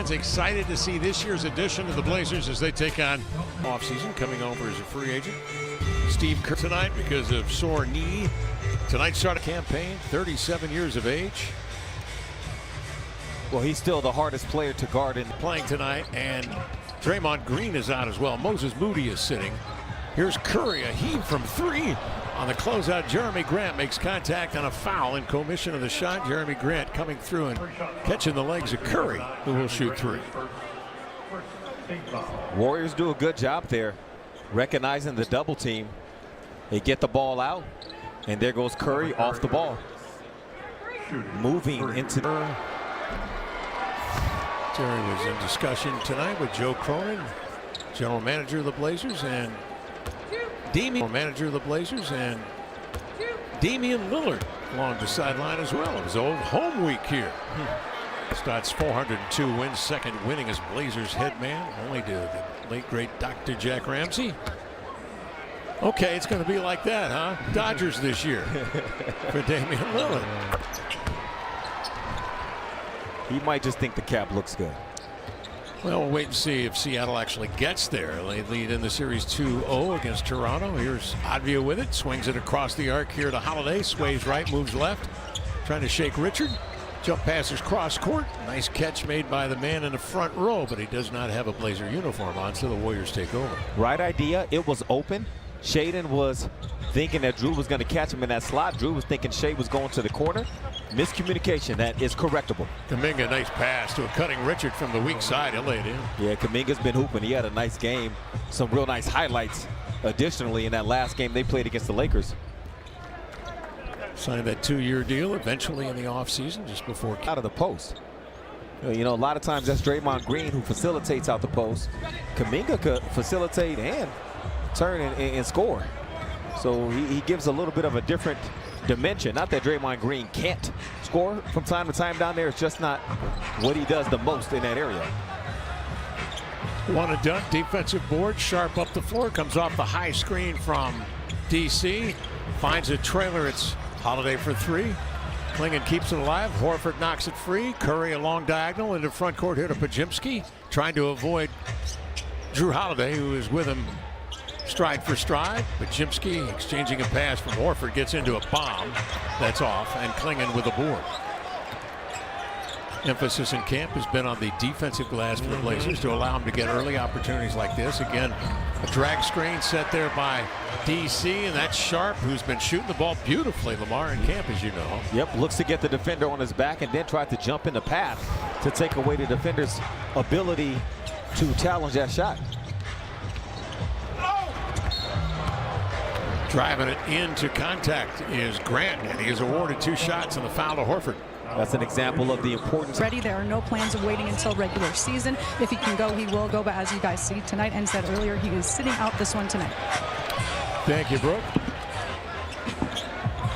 fans excited to see this year's addition to the Blazers as they take on offseason, coming over as a free agent. Steve Kerr tonight because of sore knee. Tonight started a campaign, 37 years of age. Well, he's still the hardest player to guard in. Playing tonight, and Draymond Green is out as well. Moses Moody is sitting. Here's Curry, a heave from three. On the closeout, Jeremy Grant makes contact on a foul in commission of the shot. Jeremy Grant coming through and catching the legs of Curry, who will shoot three. Warriors do a good job there, recognizing the double team. They get the ball out, and there goes Curry off the ball. Moving into the... Terry was in discussion tonight with Joe Cronin, general manager of the Blazers, and Damian Lillard along the sideline as well. It was old home week here. Starts 402 wins, second winningest Blazers head man, only to the late great Dr. Jack Ramsey. Okay, it's going to be like that, huh? Dodgers this year for Damian Lillard. He might just think the cap looks good. Well, we'll wait and see if Seattle actually gets there. They lead in the series 2-0 against Toronto. Here's Advia with it. Swings it across the arc here to Holiday. Sways right, moves left. Trying to shake Richard. Jump passes cross court. Nice catch made by the man in the front row, but he does not have a Blazer uniform on, so the Warriors take over. Right idea. It was open. Shaden was thinking that Drew was going to catch him in that slot. Drew was thinking Shea was going to the corner. Miscommunication that is correctable. Kuminga, nice pass to a cutting Richard from the weak side. He'll lay it in. Yeah, Kuminga's been hooping. He had a nice game. Some real nice highlights additionally in that last game they played against the Lakers. Signed that 2-year deal eventually in the offseason just before. Out of the post. You know, a lot of times that's Draymond Green who facilitates out the post. Kuminga could facilitate and turn and score. So he gives a little bit of a different dimension. Not that Draymond Green can't score from time to time down there. It's just not what he does the most in that area. One and done. Defensive board. Sharp up the floor. Comes off the high screen from DC. Finds a trailer. It's Holiday for three. Klingon keeps it alive. Horford knocks it free. Curry a long diagonal into front court here to Pajimski. Trying to avoid Drew Holiday, who is with him stride for stride. Pajimski exchanging a pass from Horford, gets into a bomb that's off, and Klingon with a board. Emphasis in camp has been on the defensive glass for the Blazers to allow them to get early opportunities like this. Again, a drag screen set there by DC, and that's Sharp, who's been shooting the ball beautifully, Lamar, in camp, as you know. Yep, looks to get the defender on his back and then tried to jump in the path to take away the defender's ability to challenge that shot. Driving it into contact is Grant, and he is awarded 2 shots on the foul to Horford. That's an example of the importance. Ready. There are no plans of waiting until regular season. If he can go, he will go. But as you guys see tonight and said earlier, he is sitting out this one tonight. Thank you, Brooke.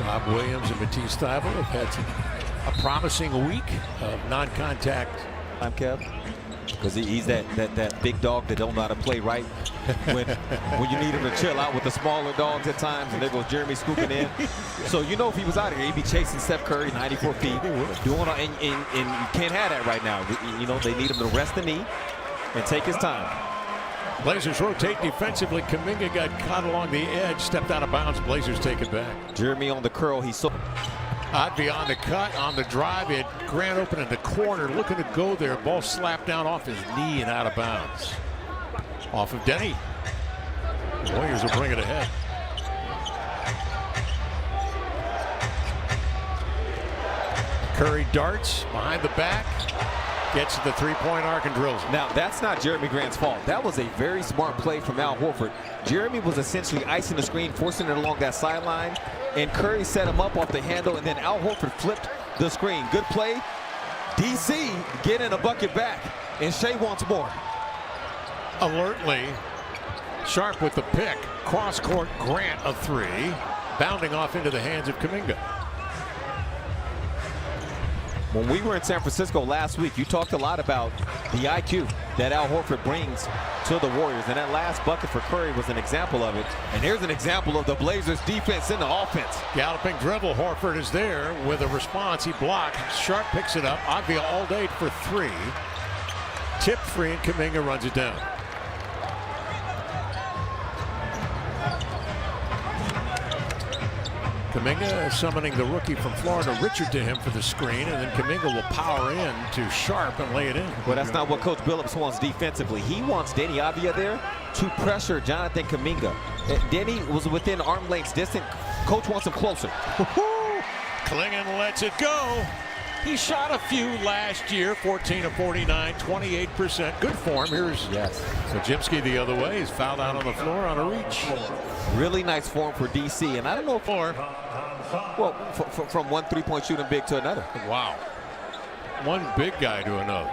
Rob Williams and Matisse Thybulle have had a promising week of non-contact. I'm Kev. Because he's that big dog that don't know how to play right when you need him to chill out with the smaller dogs at times, and there goes Jeremy scooping in. So you know if he was out here, he'd be chasing Steph Curry 94 feet. And you can't have that right now. You know, they need him to rest the knee and take his time. Blazers rotate defensively. Kuminga got caught along the edge, stepped out of bounds. Blazers take it back. Jeremy on the curl. He's so... Advia on the cut, on the drive. It Grant open in the corner, looking to go there. Ball slapped down off his knee and out of bounds. Off of Denny. The Warriors will bring it ahead. Curry darts behind the back. Gets to the three-point arc and drills it. Now, that's not Jeremy Grant's fault. That was a very smart play from Al Horford. Jeremy was essentially icing the screen, forcing it along that sideline, and Curry set him up off the handle, and then Al Horford flipped the screen. Good play. DC getting a bucket back, and Shea wants more. Alertly, Sharp with the pick. Cross-court Grant a three, bounding off into the hands of Kuminga. When we were in San Francisco last week, you talked a lot about the IQ that Al Horford brings to the Warriors, and that last bucket for Curry was an example of it. And here's an example of the Blazers' defense in the offense. Galloping dribble, Horford is there with a response. He blocked. Sharp picks it up. Advia all day for three. tipped free, and Kuminga runs it down. Kuminga summoning the rookie from Florida, Richard, to him for the screen, and then Kuminga will power in to Sharp and lay it in. Well, that's not what Coach Billups wants defensively. He wants Denny Avdia there to pressure Jonathan Kuminga. Denny was within arm length distance. Coach wants him closer. Klingon lets it go. He shot a few last year, 14 of 49, 28%. Good form. Here's Podziemski the other way. He's fouled out on the floor on a reach. Really nice form for DC, and I don't know if well, from one three-point shooting big to another. Wow. One big guy to another.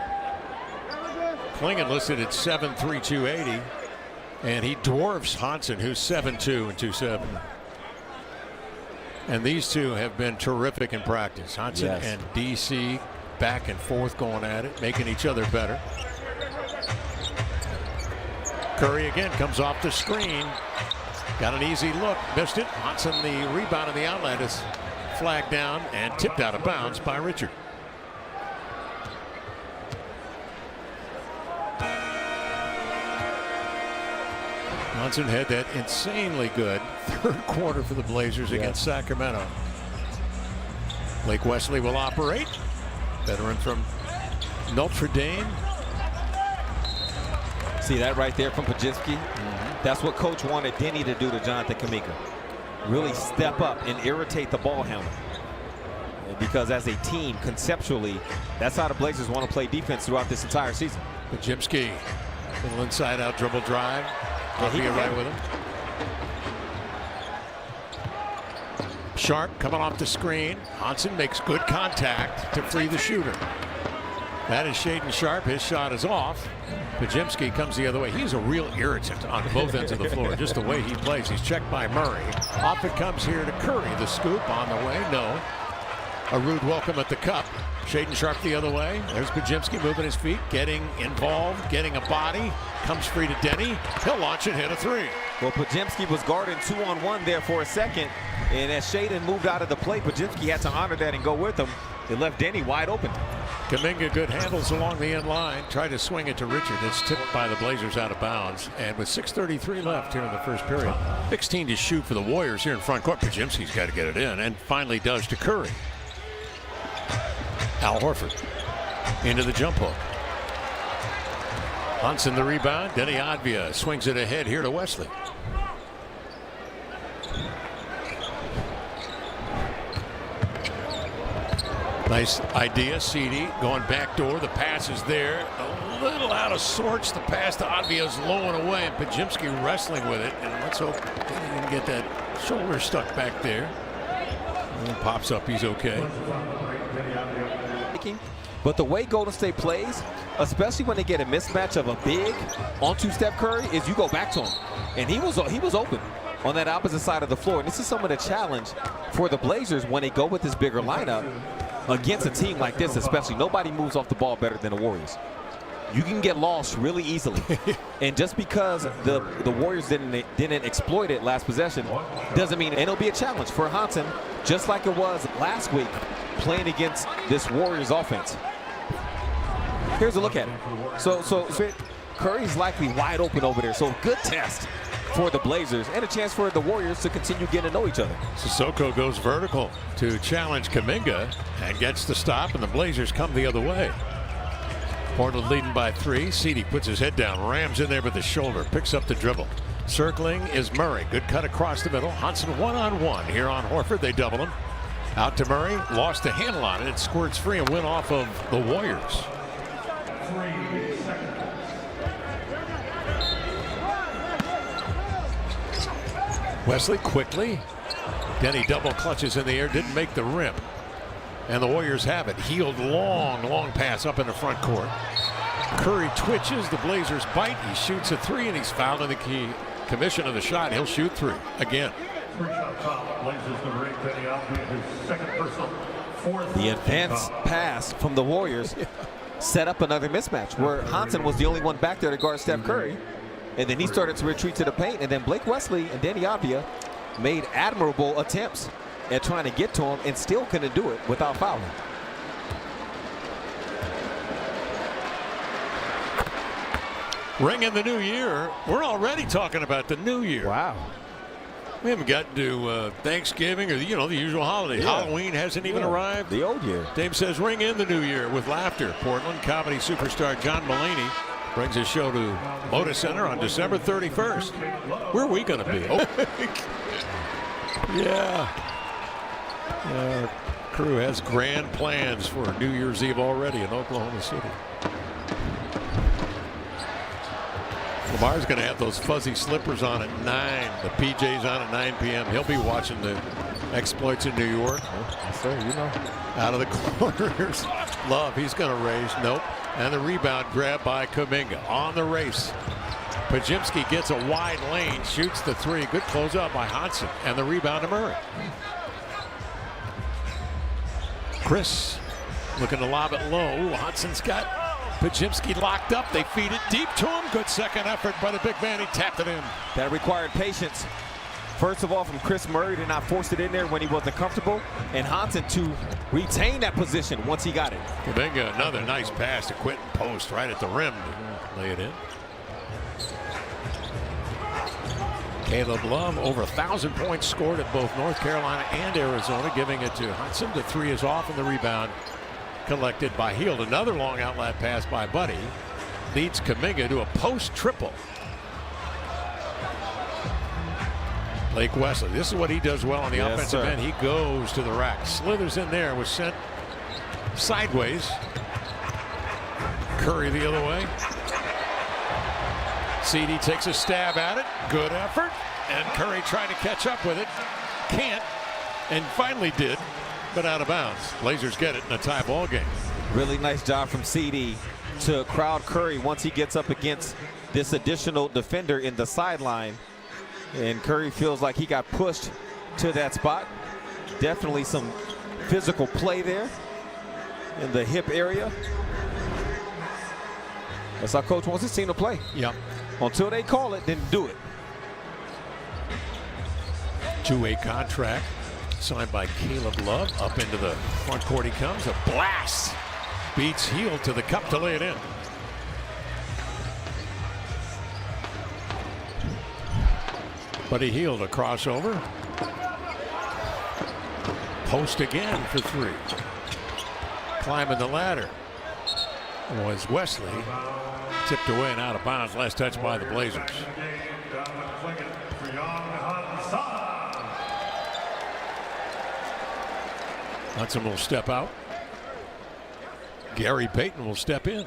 Klingon listed at 7'3", 280, and he dwarfs Hansen, who's 7'2" and 270. And these two have been terrific in practice. Hansen and DC back and forth going at it, making each other better. Curry again comes off the screen. Got an easy look, missed it. Hansen, the rebound, and the outlet is flagged down and tipped out of bounds by Richard. Hansen had that insanely good third quarter for the Blazers against Sacramento. Blake Wesley will operate. Veteran from Notre Dame. See that right there from Podziemski? That's what Coach wanted Denny to do to Jonathan Kuminga. Really step up and irritate the ball handler. Because as a team, conceptually, that's how the Blazers want to play defense throughout this entire season. Podziemski, little inside-out dribble drive. He get right with him. Sharp coming off the screen. Hansen makes good contact to free the shooter. That is Shaedon Sharp. His shot is off. Podziemski comes the other way. He's a real irritant on both ends of the floor. Just the way he plays. He's checked by Murray. Off it comes here to Curry. The scoop on the way. No. A rude welcome at the cup. Shaedon Sharp the other way. There's Podziemski moving his feet, getting involved, getting a body. Comes free to Denny. He'll launch and hit a three. Well, Podziemski was guarding 2-on-1 there for a second. And as Shaedon moved out of the play, Podziemski had to honor that and go with him. It left Denny wide open. Kuminga, good handles along the end line. Tried to swing it to Richard. It's tipped by the Blazers out of bounds. And with 6:33 left here in the first period. 16 to shoot for the Warriors here in front court. Podziemski's got to get it in. And finally does to Curry. Al Horford into the jump hook. Hansen the rebound. Denny Avdia swings it ahead here to Wesley. Nice idea. CD going back door. The pass is there. A little out of sorts. The pass to Avdia is low and away, and Podziemski wrestling with it. And let's hope he didn't get that shoulder stuck back there. And pops up. He's okay. But the way Golden State plays, especially when they get a mismatch of a big onto Steph Curry, is you go back to him. And he was open on that opposite side of the floor. And this is some of the challenge for the Blazers when they go with this bigger lineup against a team like this, especially. Nobody moves off the ball better than the Warriors. You can get lost really easily. And just because the Warriors didn't exploit it last possession doesn't mean it'll be a challenge for Hansen, just like it was last week playing against this Warriors offense. Here's a look at it. So Curry's likely wide open over there. So good test for the Blazers and a chance for the Warriors to continue getting to know each other. Sissoko goes vertical to challenge Kuminga and gets the stop, and the Blazers come the other way. Portland leading by 3. CD puts his head down, rams in there with the shoulder, picks up the dribble. Circling is Murray. Good cut across the middle. Hansen one-on-one here on Horford. They double him. Out to Murray. Lost the handle on it. It squirts free and went off of the Warriors. Wesley quickly. Denny double clutches in the air. Didn't make the rim. And the Warriors have it. Healed long pass up in the front court. Curry twitches. The Blazers bite. He shoots a three, and he's fouled in the key commission of the shot. He'll shoot three again. The advanced pass from the Warriors set up another mismatch where Hansen was the only one back there to guard Steph Curry. And then he started to retreat to the paint. And then Blake Wesley and Denny Avdia made admirable attempts at trying to get to him and still couldn't do it without fouling. Ring in the new year. We're already talking about the new year. Wow. We haven't gotten to Thanksgiving or, the usual holiday. Yeah. Halloween hasn't even arrived. The old year. Dave says ring in the new year with laughter. Portland comedy superstar John Mulaney brings his show to Moda Center on December 31st. Where are we going to be? Oh. Yeah. Crew has grand plans for New Year's Eve already in Oklahoma City. Lamar's going to have those fuzzy slippers on at 9. The PJs on at 9 p.m. He'll be watching the exploits in New York. Yes, sir, Out of the corners. Love, he's going to raise. Nope. And the rebound grab by Kuminga on the race. Pajimski gets a wide lane, shoots the three. Good closeout by Hansen. And the rebound to Murray. Chris looking to lob it low. Hanson's got Pajimski locked up. They feed it deep to him. Good second effort by the big man. He tapped it in. That required patience. First of all, from Chris Murray to not force it in there when he wasn't comfortable, and Hansen to retain that position once he got it. Kuminga, another nice pass to Quentin Post right at the rim to lay it in. Caleb Love, over 1,000 points scored at both North Carolina and Arizona, giving it to Hansen. The three is off, and the rebound collected by Hield. Another long outlet pass by Buddy leads Kuminga to a post triple. Blake Wesley, this is what he does well on the offensive end. He goes to the rack, slithers in there, was sent sideways. Curry the other way. CD takes a stab at it. Good effort. And Curry trying to catch up with it. Can't. And finally did, but out of bounds. Blazers get it in a tie ball game. Really nice job from CD to crowd Curry once he gets up against this additional defender in the sideline. And Curry feels like he got pushed to that spot. Definitely some physical play there in the hip area. That's how coach wants his team to play. Yep. Until they call it, then do it. Two-way contract signed by Caleb Love. Up into the front court he comes. A blast. Beats Hield to the cup to lay it in. Buddy Hield, a crossover. Post again for three. Climbing the ladder was Wesley. Tipped away and out of bounds. Last touch by the Blazers. Hudson will step out. Gary Payton will step in.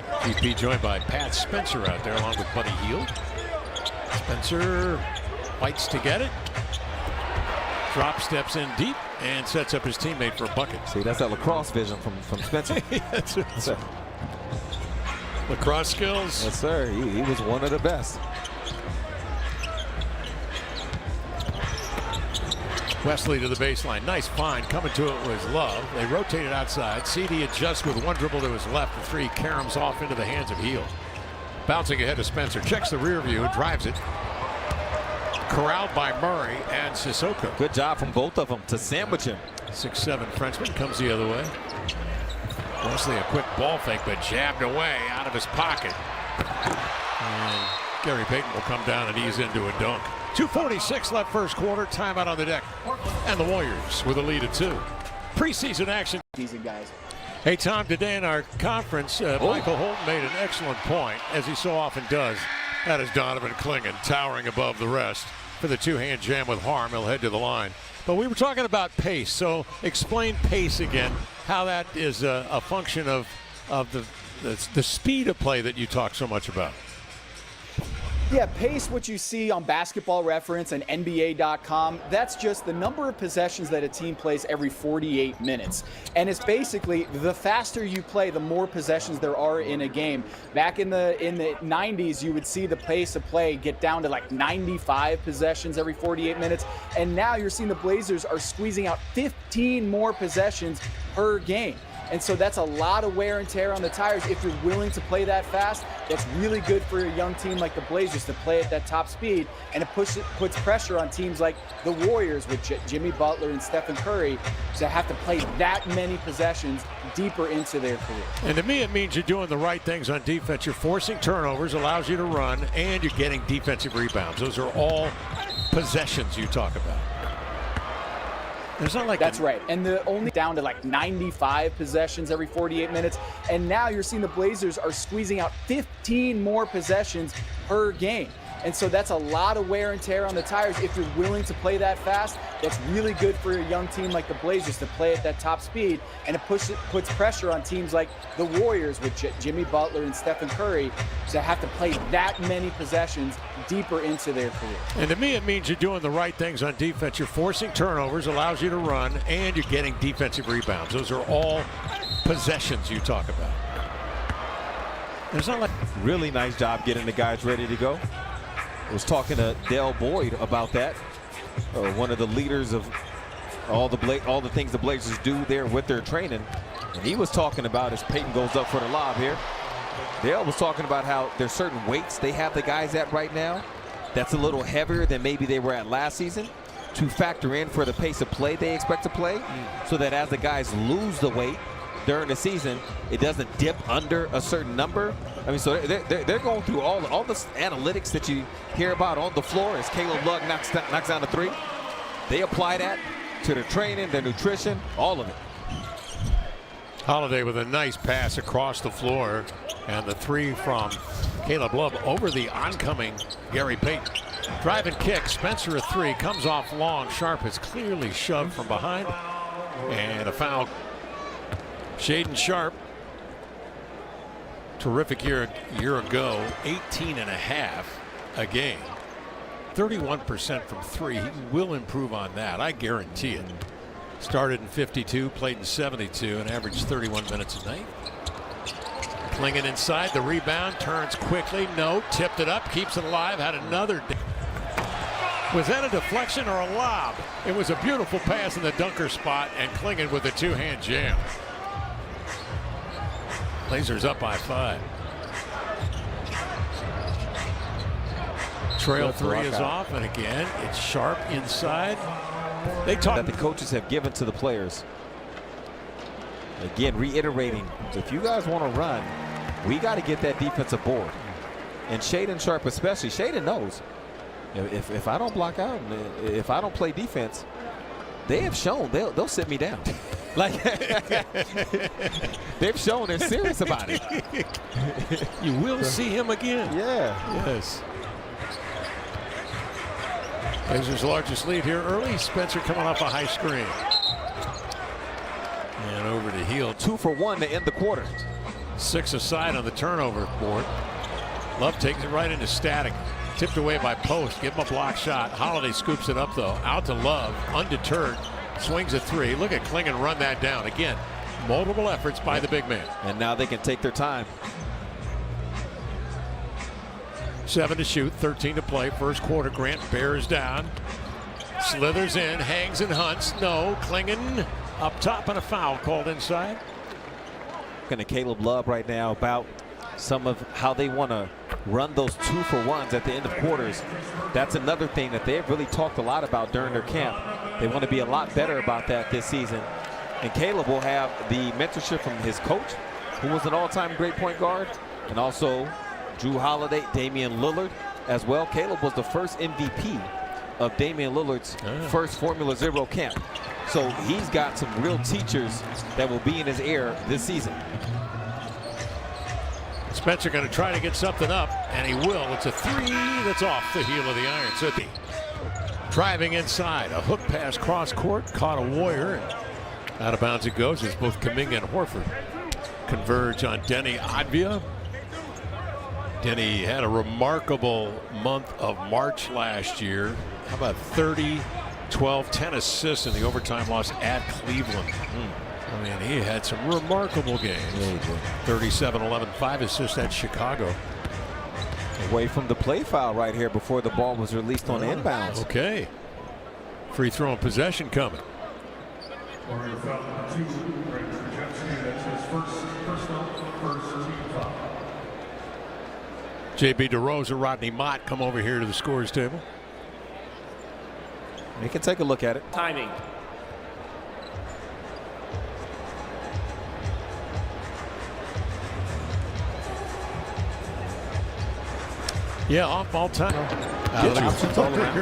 GP joined by Pat Spencer out there along with Buddy Hield. Spencer fights to get it. Drop steps in deep and sets up his teammate for a bucket. See, that's that lacrosse vision from Spencer. Yes, sir. Lacrosse skills. Yes, sir. He was one of the best. Wesley to the baseline. Nice find. Coming to it was Love. They rotate it outside. CD adjusts with one dribble to his left. The three caroms off into the hands of Hield. Bouncing ahead to Spencer. Checks the rear view. Drives it. Corralled by Murray and Sissoko. Good job from both of them to sandwich him. 6'7" Frenchman comes the other way. Wesley a quick ball fake, but jabbed away out of his pocket. And Gary Payton will come down and ease into a dunk. 2:46 left first quarter. Timeout on the deck. And the Warriors with a lead of 2. Preseason action. Season, guys. Hey, Tom, today in our conference, Michael Holton made an excellent point, as he so often does. That is Donovan Clingan towering above the rest for the two-hand jam with Harm. He'll head to the line. But we were talking about pace, so explain pace again, how that is a function of the speed of play that you talk so much about. Yeah, pace, what you see on Basketball Reference and NBA.com, that's just the number of possessions that a team plays every 48 minutes. And it's basically the faster you play, the more possessions there are in a game. Back in the 90s, you would see the pace of play get down to like 95 possessions every 48 minutes. And now you're seeing the Blazers are squeezing out 15 more possessions per game. And so that's a lot of wear and tear on the tires. If you're willing to play that fast, that's really good for a young team like the Blazers to play at that top speed. And it puts pressure on teams like the Warriors with Jimmy Butler and Stephen Curry to have to play that many possessions deeper into their career. And to me, it means you're doing the right things on defense. You're forcing turnovers, allows you to run, and you're getting defensive rebounds. Those are all possessions you talk about. There's not like that's right. And the only down to like 95 possessions every 48 minutes. And now you're seeing the Blazers are squeezing out 15 more possessions per game. And so that's a lot of wear and tear on the tires. If you're willing to play that fast, that's really good for a young team like the Blazers to play at that top speed. And it puts pressure on teams like the Warriors with Jimmy Butler and Stephen Curry to have to play that many possessions deeper into their career. And to me, it means you're doing the right things on defense. You're forcing turnovers, allows you to run, and you're getting defensive rebounds. Those are all possessions you talk about. There's not like really nice job getting the guys ready to go. I was talking to Dale Boyd about that, one of the leaders of all the things the Blazers do there with their training. And he was talking about, as Peyton goes up for the lob here, Dale was talking about how there's certain weights they have the guys at right now that's a little heavier than maybe they were at last season to factor in for the pace of play they expect to play, so that as the guys lose the weight during the season, it doesn't dip under a certain number. I mean, so they're going through all the analytics that you hear about on the floor as Caleb Love knocks down the three. They apply that to their training, their nutrition, all of it. Holiday with a nice pass across the floor, and the three from Caleb Love over the oncoming Gary Payton. Drive and kick, Spencer a three, comes off long. Sharp is clearly shoved from behind, and a foul. Shaedon Sharp, terrific year ago, 18.5 a game, 31% from three. He will improve on that, I guarantee it. Started in 52, played in 72, and averaged 31 minutes a night. Clingan inside, the rebound, turns quickly, no, tipped it up, keeps it alive, had another. Was that a deflection or a lob? It was a beautiful pass in the dunker spot, and Clingan with a two-hand jam. Blazers up by 5. Trail three is off, and again, it's Sharp inside. They talk that the coaches have given to the players. Again, reiterating, if you guys want to run, we got to get that defensive board. And Shaedon Sharp especially, Shaedon knows, if I don't block out, if I don't play defense, they have shown they'll sit me down. Like they've shown they're serious about it. You will see him again. Yeah. Yes. Blazers' largest lead here early. Spencer coming off a high screen. And over to Hield. 2 for 1 to end the quarter. 6 aside on the turnover board. Love takes it right into static. Tipped away by Post. Give him a block shot. Holiday scoops it up though. Out to Love. Undeterred. Swings a three. Look at Clingan run that down. Again, multiple efforts by the big man. And now they can take their time. 7 to shoot, 13 to play. First quarter, Grant bears down. Slithers in, hangs and hunts. No, Clingan up top and a foul called inside. Looking at Caleb Love right now about some of how they want to run those 2-for-1s at the end of quarters. That's another thing that they've really talked a lot about during their camp. They want to be a lot better about that this season. And Caleb will have the mentorship from his coach, who was an all-time great point guard, and also Jrue Holiday, Damian Lillard as well. Caleb was the first MVP of Damian Lillard's first Formula Zero camp. So he's got some real teachers that will be in his ear this season. Spencer going to try to get something up, and he will. It's a three that's off the heel of the iron. So driving inside, a hook pass cross court, caught a Warrior, and out of bounds it goes as both Kuminga and Horford converge on Denny Advia. Denny had a remarkable month of March last year. How about 30, 12, 10 assists in the overtime loss at Cleveland. I mean, he had some remarkable games. Yeah, 37, 11, 5 assists at Chicago. Away from the play foul right here before the ball was released on inbounds. Okay. Free throw and possession coming. JB DeRosa, Rodney Mott come over here to the scores table. You can take a look at it. Timing. Yeah, off ball time.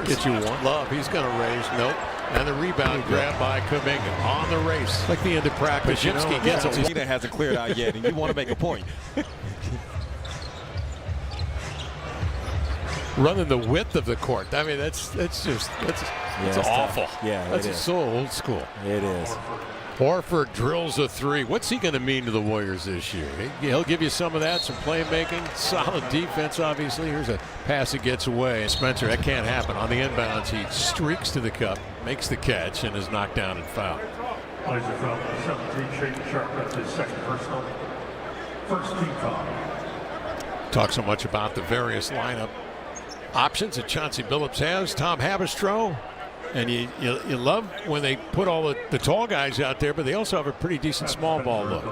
Get you one. Love, he's going to raise. Nope. And the rebound grab by Kuminga on the race. Like the end of practice. Pajinski gets it. He hasn't cleared out yet, and you want to make a point. Running the width of the court. I mean, that's awful. Tough. Yeah, that's so old school. It is. Horford drills a three. What's he going to mean to the Warriors this year? He'll give you some of that, some playmaking, solid defense, obviously. Here's a pass that gets away. Spencer, that can't happen. On the inbounds, he streaks to the cup, makes the catch, and is knocked down and fouled. Plays a foul. 17, Shaden Sharp, that's his second personal. First team foul. Talk so much about the various lineup options that Chauncey Billups has. Tom Habistro. And you love when they put all the tall guys out there, but they also have a pretty decent small ball look.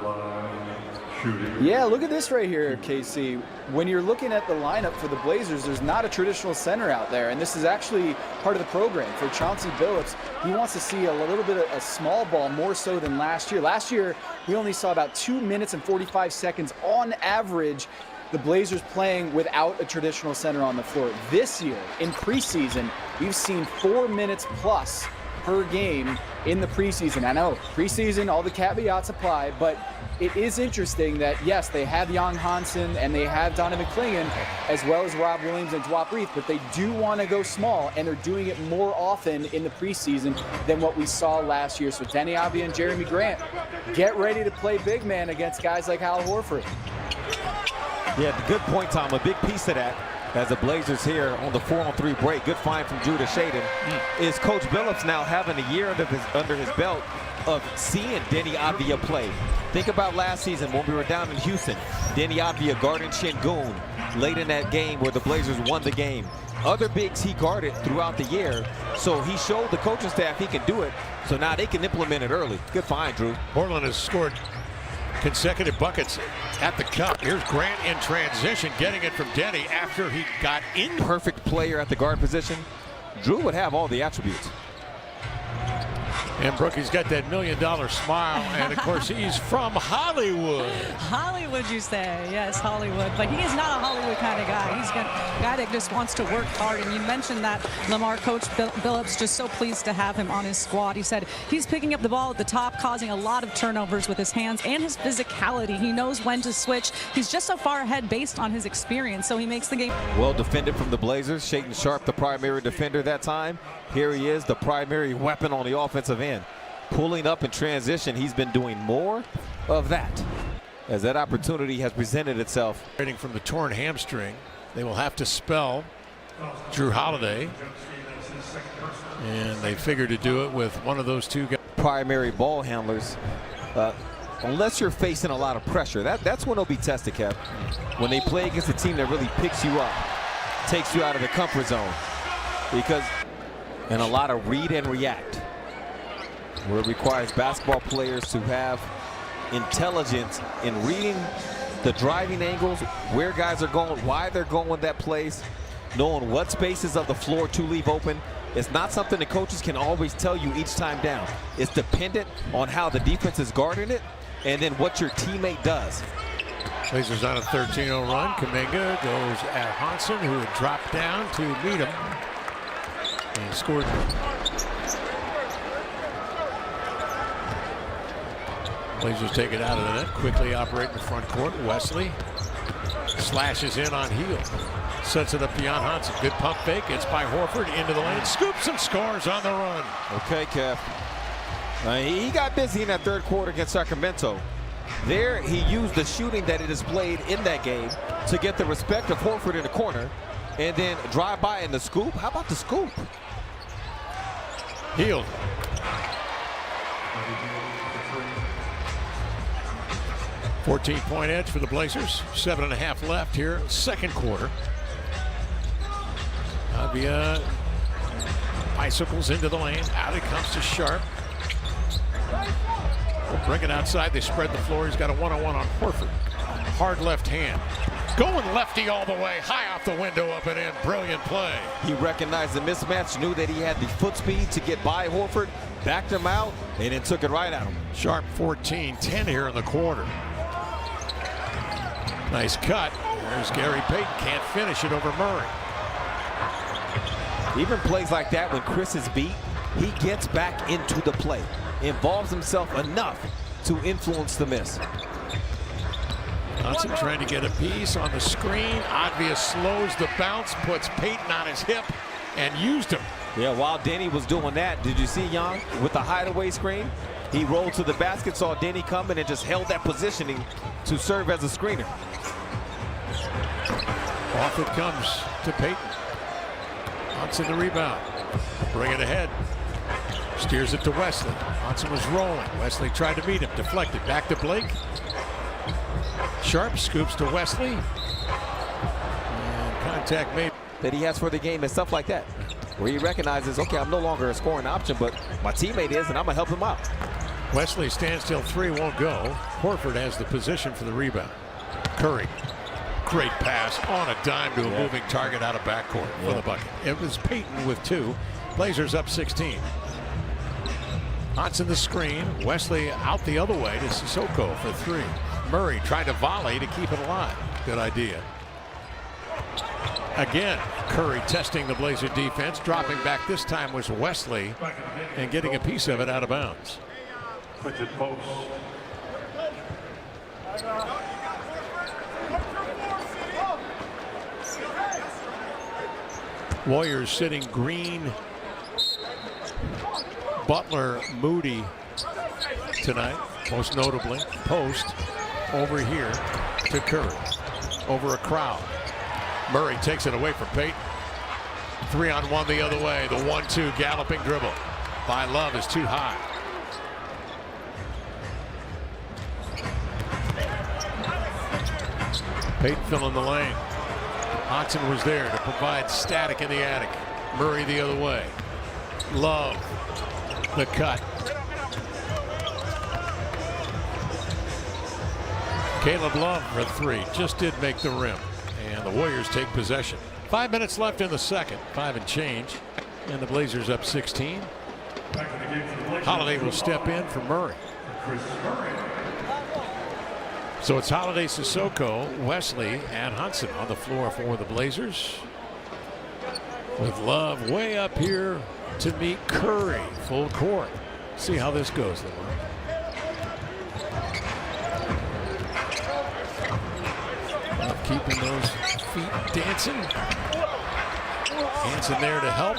Yeah, look at this right here, KC. When you're looking at the lineup for the Blazers, there's not a traditional center out there, and this is actually part of the program for Chauncey Billups. He wants to see a little bit of a small ball more so than last year. Last year, we only saw about 2 minutes and 45 seconds on average the Blazers playing without a traditional center on the floor. This year, in preseason, we've seen 4 minutes plus per game in the preseason. I know, preseason, all the caveats apply, but it is interesting that, yes, they have Jan Hansen and they have Donovan Clingan, as well as Rob Williams and Dwap Reith, but they do want to go small, and they're doing it more often in the preseason than what we saw last year. So Denny Avdia and Jeremy Grant, get ready to play big man against guys like Al Horford. Yeah, good point, Tom. A big piece of that, as the Blazers here on the 4-on-3 break, good find from Drew to Shaden, is Coach Billups now having a year under his belt of seeing Denny Avdia play. Think about last season when we were down in Houston. Denny Avdia guarding Şengün late in that game where the Blazers won the game. Other bigs he guarded throughout the year, so he showed the coaching staff he can do it, so now they can implement it early. Good find, Drew. Portland has scored consecutive buckets at the cup. Here's Grant in transition, getting it from Denny after he got in. Perfect player at the guard position. Drew would have all the attributes. And Brookie's got that $1 million smile, and of course he's from Hollywood. Hollywood, you say? Yes, Hollywood. But he is not a Hollywood kind of guy. He's a guy that just wants to work hard. And you mentioned that, Lamar, Coach Billups just so pleased to have him on his squad. He said he's picking up the ball at the top, causing a lot of turnovers with his hands and his physicality. He knows when to switch. He's just so far ahead based on his experience, so he makes the game. Well defended from the Blazers. Shaden Sharp, the primary defender that time. Here he is, the primary weapon on the offensive end. Pulling up in transition, he's been doing more of that as that opportunity has presented itself. Waiting from the torn hamstring, they will have to spell Drew Holiday, and they figure to do it with one of those two guys. Primary ball handlers, unless you're facing a lot of pressure, that's when they'll be tested, Kev. When they play against a team that really picks you up, takes you out of the comfort zone, and a lot of read and react, where it requires basketball players to have intelligence in reading the driving angles, where guys are going, why they're going that place, knowing what spaces of the floor to leave open. It's not something the coaches can always tell you each time down. It's dependent on how the defense is guarding it and then what your teammate does. Blazers on a 13-0 run. Kuminga goes at Hansen, who had dropped down to meet him. And scored. Blazers take it out of the net, quickly operate in the front court. Wesley slashes in on Hield. Sets it up to Jan Hansen. Good pump fake. It's by Horford into the lane. Scoops and scores on the run. Okay, Kev. He got busy in that third quarter against Sacramento. There, he used the shooting that he displayed in that game to get the respect of Horford in the corner and then drive by in the scoop. How about the scoop? Hield. $14-point edge for the Blazers. 7.5 left here, second quarter. Avdia bicycles into the lane. Out it comes to Sharp. Bring it outside. They spread the floor. He's got a one-on-one on Horford. Hard left hand. Going lefty all the way. High off the window, up and in. Brilliant play. He recognized the mismatch, knew that he had the foot speed to get by Horford, backed him out, and then took it right at him. Sharp 14-10 here in the quarter. Nice cut. There's Gary Payton. Can't finish it over Murray. Even plays like that, when Chris is beat, he gets back into the play, involves himself enough to influence the miss. Johnson trying to get a piece on the screen. Obvious slows the bounce, puts Payton on his hip, and used him. Yeah, while Denny was doing that, did you see Young with the hideaway screen? He rolled to the basket, saw Denny coming, and just held that positioning to serve as a screener. Off it comes to Payton. Johnson the rebound. Bring it ahead. Steers it to Wesley. Johnson was rolling. Wesley tried to meet him. Deflected. Back to Blake. Sharp scoops to Wesley. And contact made. That he has for the game and stuff like that, where he recognizes, okay, I'm no longer a scoring option, but my teammate is, and I'm going to help him out. Wesley standstill three won't go. Horford has the position for the rebound. Curry. Great pass on a dime to a moving target out of backcourt for the bucket. It was Payton with 2. Blazers up 16. Johnson the screen. Wesley out the other way to Sissoko for 3. Murray tried to volley to keep it alive. Good idea. Again, Curry testing the Blazer defense. Dropping back this time was Wesley and getting a piece of it out of bounds. Quinton Post. Warriors sitting Green, Butler, Moody tonight, most notably. Post over here to Curry, over a crowd. Murray takes it away from Payton. 3-on-1 the other way. The 1-2 galloping dribble by Love is too high. Payton filling the lane. Johnson was there to provide static in the attic. Murray the other way. Love the cut. Caleb Love for 3. Just did make the rim. And the Warriors take possession. 5 minutes left in the second. 5 and change. And the Blazers up 16. Holiday will step in for Murray. So it's Holiday, Sissoko, Wesley, and Johnson on the floor for the Blazers. With Love way up here to meet Curry. Full court. See how this goes, Lamar. Love keeping those feet dancing. Hanson there to help.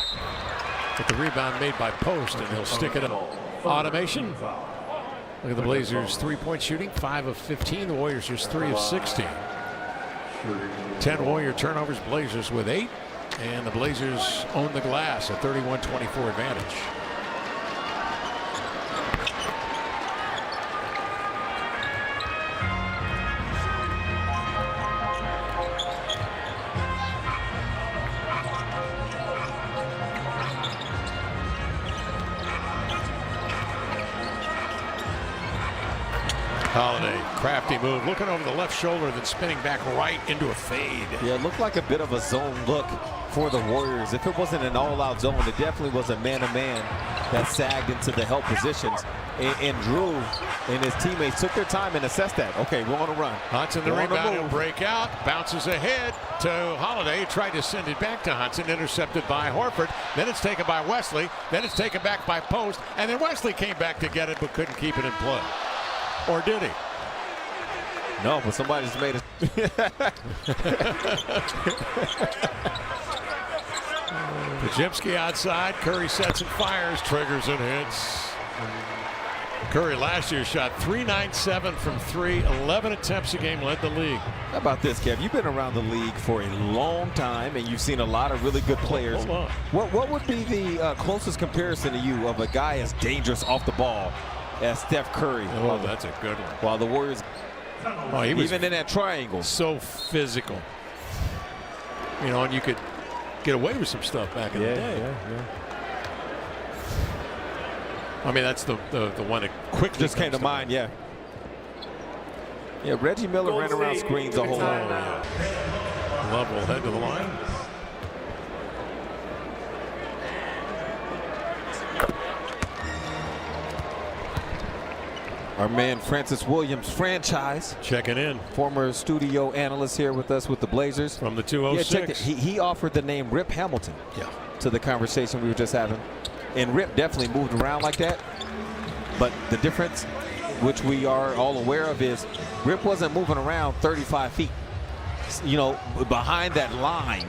But the rebound made by Post, and he'll stick it up. Automation. Look at the Blazers' three-point shooting, 5 of 15. The Warriors just 3 of 16. 10 Warrior turnovers, Blazers with 8. And the Blazers own the glass, a 31-24 advantage. Holiday, crafty move, looking over the left shoulder, then spinning back right into a fade. Yeah, it looked like a bit of a zone look for the Warriors. If it wasn't an all-out zone, it definitely was a man-to-man that sagged into the help positions. And Drew and his teammates took their time and assessed that. Okay, we're on a run. Johnson the rebound and break out, bounces ahead to Holiday, tried to send it back to Johnson, intercepted by Horford. Then it's taken by Wesley, then it's taken back by Post, and then Wesley came back to get it but couldn't keep it in play. Or did he? No, but somebody just made it. Pajimski outside. Curry sets and fires, triggers and hits. Curry last year shot .397 from 3, 11 attempts a game, led the league. How about this, Kev? You've been around the league for a long time, and you've seen a lot of really good players. Hold on. What would be the closest comparison to you of a guy as dangerous off the ball as Steph Curry? Oh, that's a good one. While the Warriors, he was even in that triangle, so physical. You know, and you could get away with some stuff back in the day. I mean, that's the one that quickly just came to mind. Yeah. Yeah, Reggie Miller ran around screens a whole lot. Love will head to the line. Our man Francis Williams, franchise. Checking in. Former studio analyst here with us with the Blazers. From the 206. Yeah, check it. He offered the name Rip Hamilton to the conversation we were just having. And Rip definitely moved around like that. But the difference, which we are all aware of, is Rip wasn't moving around 35 feet, you know, behind that line.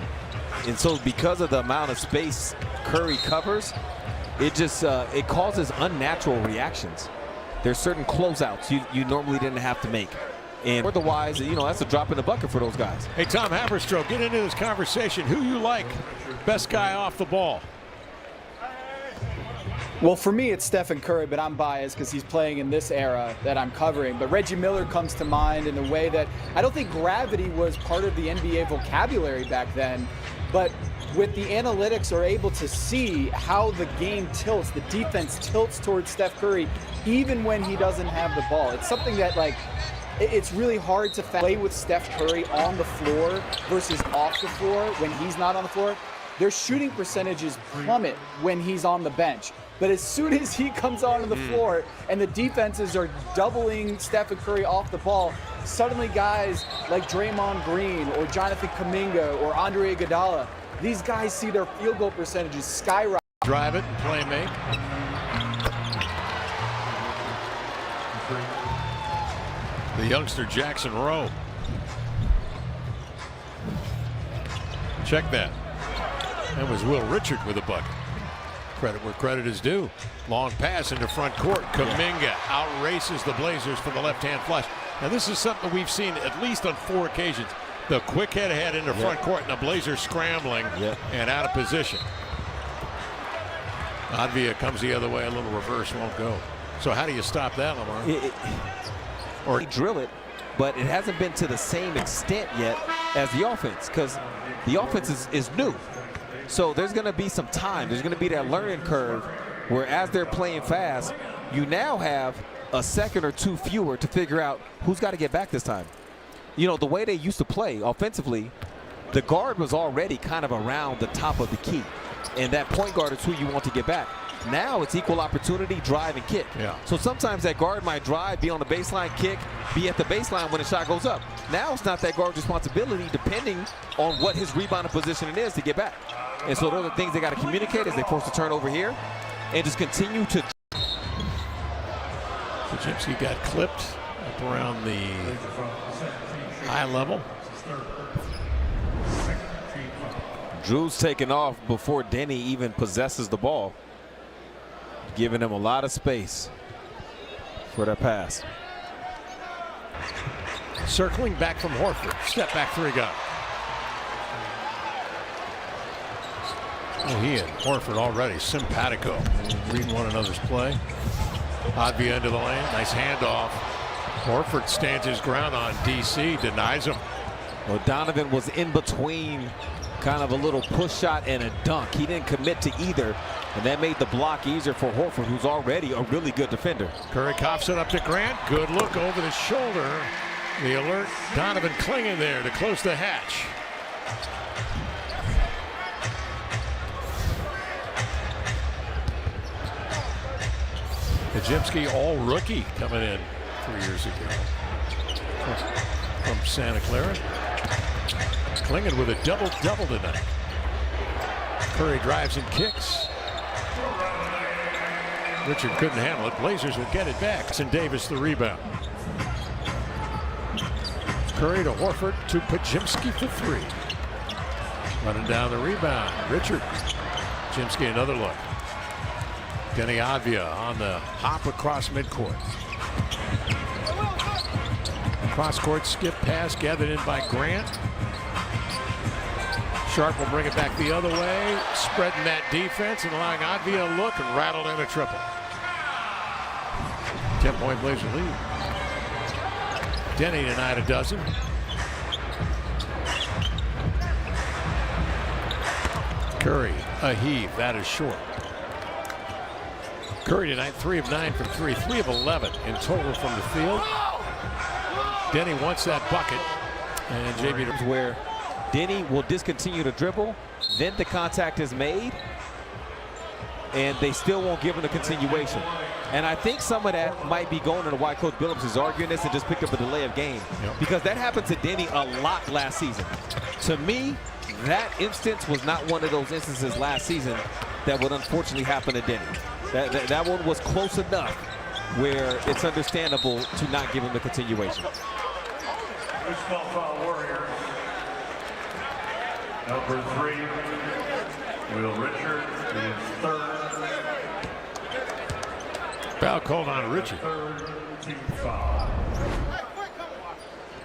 And so because of the amount of space Curry covers, it just it causes unnatural reactions. There's certain closeouts you normally didn't have to make. And otherwise, you know, that's a drop in the bucket for those guys. Hey, Tom Haberstroh, get into this conversation. Who you like? Best guy off the ball? Well, for me, it's Stephen Curry, but I'm biased because he's playing in this era that I'm covering. But Reggie Miller comes to mind in a way that I don't think gravity was part of the NBA vocabulary back then. But with the analytics, are able to see how the game tilts, the defense tilts towards Steph Curry, even when he doesn't have the ball. It's something that, like, it's really hard to play with Steph Curry on the floor versus off the floor when he's not on the floor. Their shooting percentages plummet when he's on the bench. But as soon as he comes onto the floor and the defenses are doubling Stephen Curry off the ball, suddenly guys like Draymond Green or Jonathan Kuminga or Andre Iguodala, these guys see their field goal percentages skyrocket. Drive it and play make. The youngster Jackson Rowe. Check that. That was Will Richard with a bucket. Credit where credit is due. Long pass into front court. Kuminga outraces the Blazers for the left-hand flush. Now this is something we've seen at least on 4 occasions. The quick head-to-head into front court and the Blazers scrambling and out of position. Advia comes the other way, a little reverse, won't go. So how do you stop that, Lamar? Or drill it, but it hasn't been to the same extent yet as the offense, because the offense is new. So there's going to be some time. There's going to be that learning curve where as they're playing fast, you now have a second or two fewer to figure out who's got to get back this time. You know, the way they used to play offensively, the guard was already kind of around the top of the key. And that point guard is who you want to get back. Now it's equal opportunity, drive, and kick. So sometimes that guard might drive, be on the baseline, kick, be at the baseline when the shot goes up. Now it's not that guard's responsibility, depending on what his rebounding position it is to get back. And so those are the things they got to communicate as they force the turnover here and just continue to. Podziemski got clipped up around the high level. Drew's taken off before Denny even possesses the ball, giving him a lot of space for that pass. Circling back from Horford. Step back three gun. Oh, he and Horford already simpatico, reading one another's play. Advia into the lane. Nice handoff. Horford stands his ground on DC, denies him. Well, Donovan was in between kind of a little push shot and a dunk. He didn't commit to either, and that made the block easier for Horford, who's already a really good defender. Curry coughs it up to Grant. Good look over the shoulder. The alert. Donovan clinging there to close the hatch. Podziemski, all rookie, coming in 3 years ago from Santa Clara. Klingin with a double-double tonight. Curry drives and kicks. Richard couldn't handle it. Blazers will get it back. And Davis the rebound. Curry to Horford to Podziemski for three. Running down the rebound. Richard. Podziemski another look. Denny Advia on the hop across midcourt. Cross-court skip pass gathered in by Grant. Sharp will bring it back the other way, spreading that defense and allowing Advia a look and rattled in a triple. 10-point Blazer lead. Denny tonight a dozen. Curry, a heave, that is short. Curry tonight, 3 of 9 from 3, 3 of 11 in total from the field. Denny wants that bucket, and JB where Denny will discontinue to dribble, then the contact is made, and they still won't give him the continuation. And I think some of that might be going into why Coach Billups is arguing this and just picked up a delay of game. Because that happened to Denny a lot last season. To me, that instance was not one of those instances last season that would unfortunately happen to Denny. That one was close enough where it's understandable to not give him the continuation. Small foul Warriors. Number 3, Will Richard is third. Foul called on Richard. Third team foul.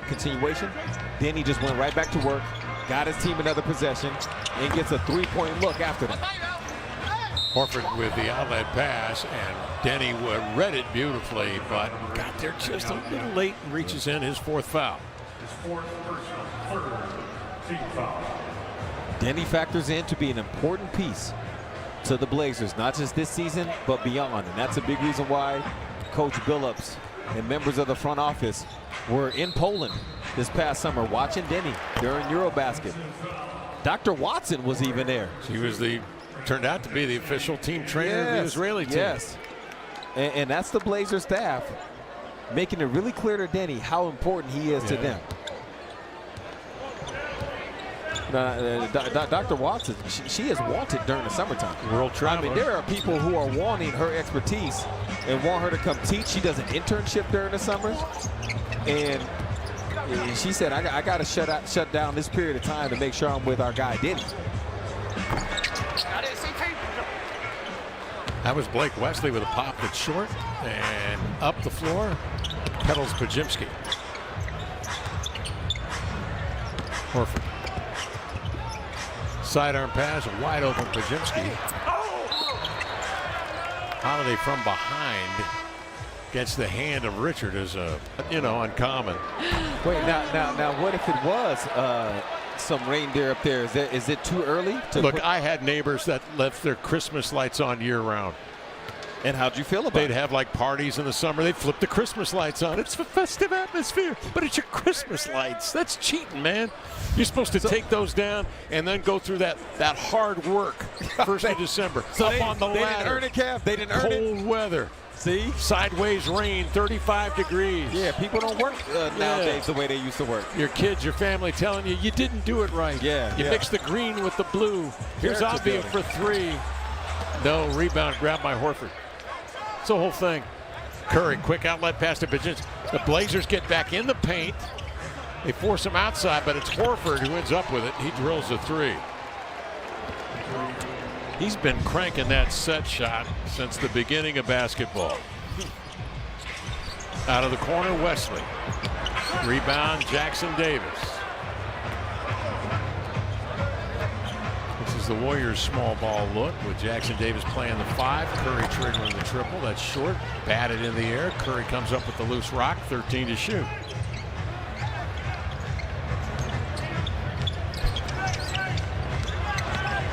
Continuation. Denny just went right back to work, got his team another possession, and gets a three-point look after that. Horford with the outlet pass, and Denny read it beautifully, but got there just a little late and reaches in his 4th foul. His 4th personal, third team foul. Denny factors in to be an important piece to the Blazers, not just this season, but beyond. And that's a big reason why Coach Billups and members of the front office were in Poland this past summer watching Denny during Eurobasket. Dr. Watson was even there. She was turned out to be the official team trainer of the Israeli team. Yes, and that's the Blazer staff making it really clear to Denny how important he is to them. Dr. Watson, she is wanted during the summertime. World traveler. I mean, there are people who are wanting her expertise and want her to come teach. She does an internship during the summers, and she said, I got to shut down this period of time to make sure I'm with our guy Denny. That was Blake Wesley with a pop that's short, and up the floor, pedals Pajimski. Horford. Sidearm pass, a wide open Pajimski. Holiday from behind gets the hand of Richard as uncommon. Wait, now, what if it was some reindeer up there? Is it too early to look? I had neighbors that left their Christmas lights on year-round. And how'd you feel about it? They'd have like parties in the summer. They'd flip the Christmas lights on. It's a festive atmosphere, but it's your Christmas lights. That's cheating, man. You're supposed to take those down and then go through that hard work 1st of December. So up on the ladder. They didn't earn it, Kev. They didn't earn it. Cold weather. See? Sideways rain, 35 degrees. Yeah, people don't work nowadays the way they used to work. Your kids, your family telling you didn't do it right. Yeah. You mixed the green with the blue. Here's Avia for 3. No, rebound grabbed by Horford. It's the whole thing. Curry, quick outlet pass to Pajimski. The Blazers get back in the paint. They force him outside, but it's Horford who ends up with it. He drills a 3. He's been cranking that set shot since the beginning of basketball. Out of the corner, Wesley. Rebound, Jackson Davis. This is the Warriors' small ball look with Jackson Davis playing the 5. Curry triggering the triple. That's short. Batted in the air. Curry comes up with the loose rock. 13 to shoot.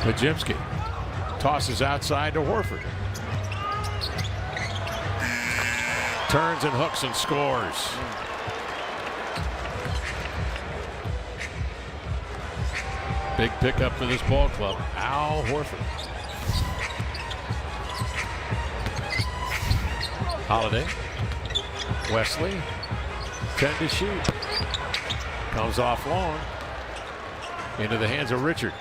Pajimski tosses outside to Horford. Turns and hooks and scores. Big pickup for this ball club. Al Horford. Holiday. Wesley. 10 to shoot. Comes off long. Into the hands of Richard.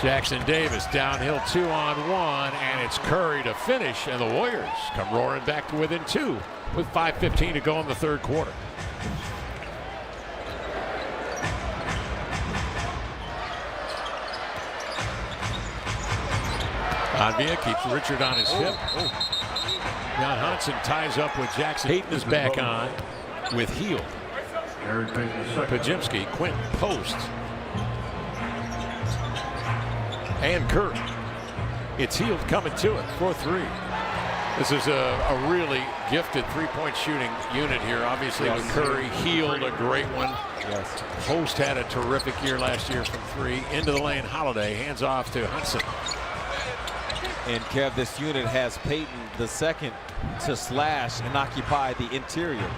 Jackson Davis downhill 2-on-1, and it's Curry to finish, and the Warriors come roaring back to within 2 with 5:15 to go in the 3rd quarter. Avia keeps Richard on his hip. Jan Hansen ties up with Jackson. Hayton is back on with Hield. Pajimski, Quinton, post. And Curry. It's Hield coming to it for 3. This is a really gifted 3-point shooting unit here. Obviously with Curry, Hield a great one. Yes. Post had a terrific year last year from 3. Into the lane, Holiday hands off to Hudson. And Kev, this unit has Peyton the second to slash and occupy the interior.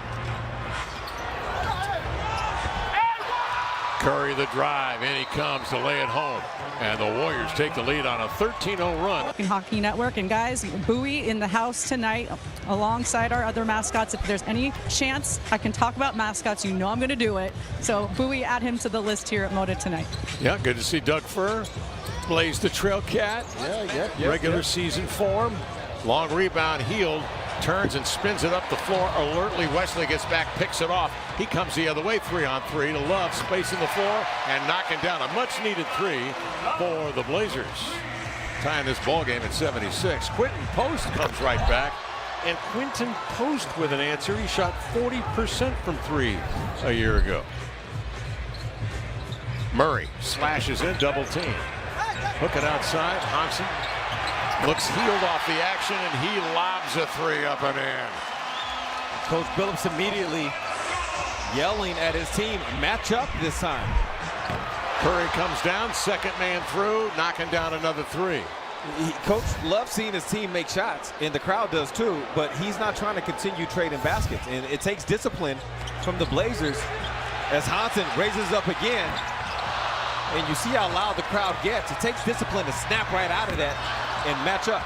Curry the drive, in he comes to lay it home. And the Warriors take the lead on a 13-0 run. Hockey Network, and guys, Bowie in the house tonight alongside our other mascots. If there's any chance I can talk about mascots, you know I'm going to do it. So Bowie, add him to the list here at Moda tonight. Yeah, good to see Doug Furr. Blaze the Trail Cat. Regular season form. Long rebound, healed. Turns and spins it up the floor alertly. Wesley gets back, picks it off. He comes the other way, 3-on-3 to Love, spacing the floor and knocking down a much-needed three for the Blazers. Tying this ball game at 76. Quinton Post comes right back, and Quinton Post with an answer. He shot 40% from three a year ago. Murray slashes in, double team. Hook it outside. Hansen looks healed off the action, and he lobs a three up and in. Coach Billups immediately yelling at his team, match up this time. Curry comes down, second man through, knocking down another three. Coach loves seeing his team make shots, and the crowd does too, but he's not trying to continue trading baskets. And it takes discipline from the Blazers as Hansen raises up again. And you see how loud the crowd gets. It takes discipline to snap right out of that and match up.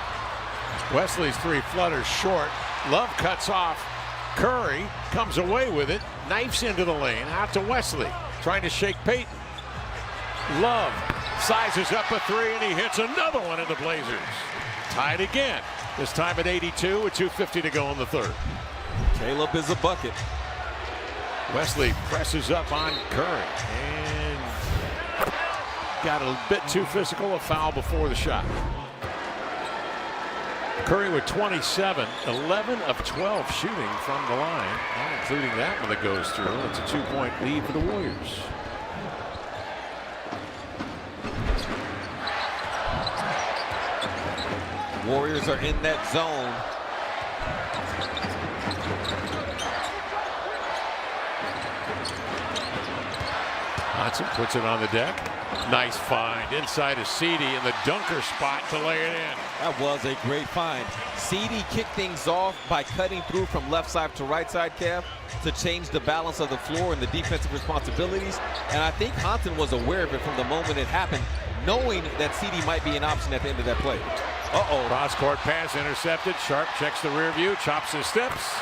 Wesley's three flutters short. Love cuts off. Curry comes away with it, knifes into the lane, out to Wesley, trying to shake Peyton. Love sizes up a three, and he hits another one in the Blazers. Tied again, this time at 82 with 2:50 to go in the third. Caleb is a bucket. Wesley presses up on Curry and got a bit too physical, a foul before the shot. Curry with 27, 11 of 12 shooting from the line, including that one that goes through. It's a 2-point lead for the Warriors. Warriors are in that zone. Hansen puts it on the deck. Nice find inside of Seedy in the dunker spot to lay it in. That was a great find. Seedy kicked things off by cutting through from left side to right side, Kev, to change the balance of the floor and the defensive responsibilities. And I think Hansen was aware of it from the moment it happened, knowing that Seedy might be an option at the end of that play. Cross-court pass intercepted. Sharp checks the rear view, chops his steps.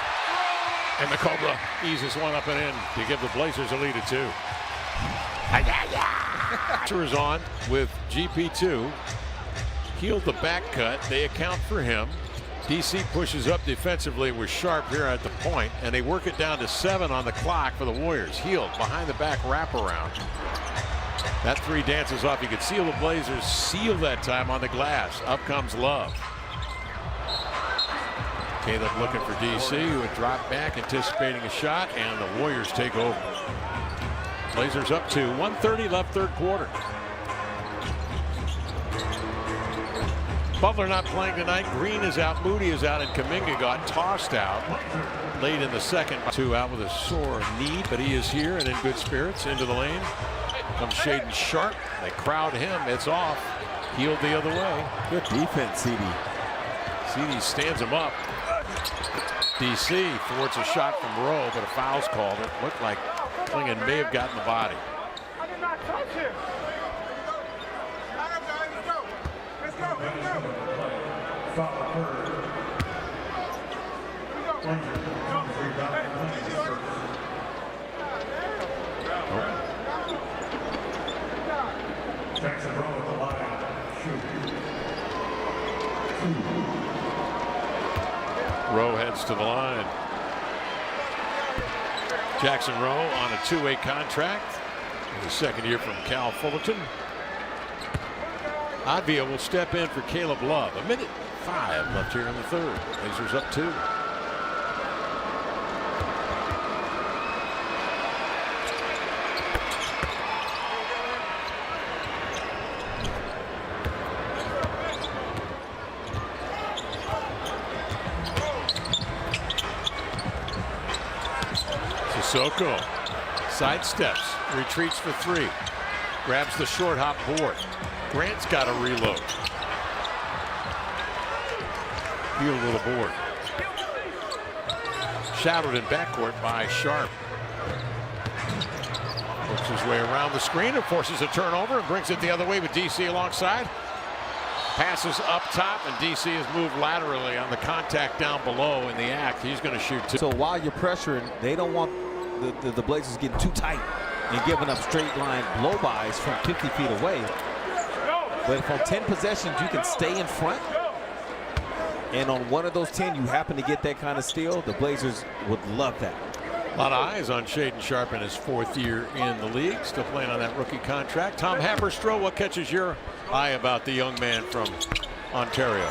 And the Cobra eases one up and in to give the Blazers a lead of 2. Is on with GP2. Healed the back cut. They account for him. DC pushes up defensively with Sharp here at the point, and they work it down to 7 on the clock for the Warriors. Healed behind the back wraparound. That three dances off. You could see the Blazers seal that time on the glass. Up comes Love. Caleb looking for DC, who had dropped back, anticipating a shot, and the Warriors take over. Blazers up 2, 1:30 left third quarter. Butler not playing tonight. Green is out, Moody is out, and Kuminga got tossed out late in the second. 2 out with a sore knee, but he is here and in good spirits. Into the lane comes Shaden Sharp. They crowd him. It's off. Healed the other way. Good defense, Seedy. Seedy stands him up. DC thwarts a shot from Rowe, but a foul's called. It looked like Klingon may have gotten the body. I did not touch him. Let's go. Jackson Rowe at the line. Shoot. Rowe heads to the line. Jackson Rowe on a 2-way contract. In his second year from Cal Fullerton. Advia will step in for Caleb Love. 1:05 left here in the third. Blazers up 2. Sissoko sidesteps, retreats for 3, grabs the short hop board. Grant's got to reload. Field with a board. Shadowed in backcourt by Sharp. Works his way around the screen and forces a turnover and brings it the other way with DC alongside. Passes up top, and DC has moved laterally on the contact down below in the act. He's going to shoot two. So while you're pressuring, they don't want the Blazers getting too tight and giving up straight line blow-bys from 50 feet away. But if on 10 possessions you can stay in front, and on one of those 10 you happen to get that kind of steal, the Blazers would love that. A lot of eyes on Shaedon Sharpe in his 4th year in the league, still playing on that rookie contract. Tom Haberstroh, what catches your eye about the young man from Ontario?